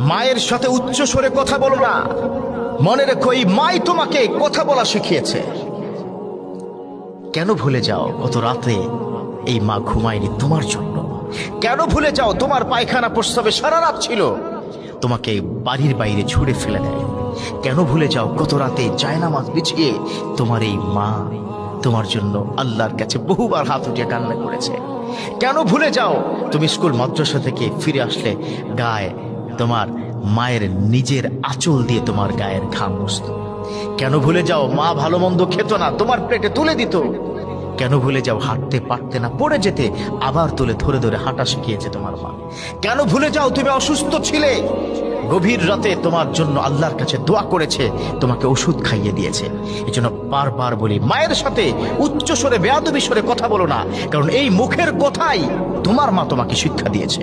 মায়ের সাথে উচ্চ স্বরে কথা বলো না। মনে রেখো, এই মাই তোমাকে কথা বলা শিখিয়েছে। কেন ভুলে যাও গত রাতে এই মা ঘুমায়নি তোমার জন্য? কেন ভুলে যাও তোমার পায়খানা প্রস্রাবে সারা রাত ছিল, তোমাকে বাড়ির বাইরে ছুড়ে ফেলে দেয়? কেন ভুলে যাও গত রাতে জায়নামাজ বিছিয়ে তোমার এই মা তোমার জন্য আল্লাহর কাছে বহুবার হাত উঠিয়ে কান্না করেছে? কেন ভুলে যাও তুমি স্কুল মাদ্রাসা থেকে ফিরে আসলে গায়ে তোমার মায়ের নিজের আঁচল দিয়ে তোমার গায়ের ঘাম মুছত? কেন ভুলে যাও মা ভালো মন্দ খেত না, তোমার প্লেটে তুলে দিত? কেন ভুলে যাও হাঁটতে পারতে না, পড়ে যেতে আবার তুলে ধরে ধরে হাঁটা শিখিয়েছে তোমার মা? কেন ভুলে যাও তুমি অসুস্থ ছিলে, গভীর রাতে তোমার জন্য আল্লাহর কাছে দোয়া করেছে, তোমাকে ওষুধ খাইয়ে দিয়েছে? এই জন্য বারবার বলি, মায়ের সাথে উচ্চ স্বরে বেয়াদবি স্বরে কথা বলো না, কারণ এই মুখের কথাই তোমার মা তোমাকে শিক্ষা দিয়েছে।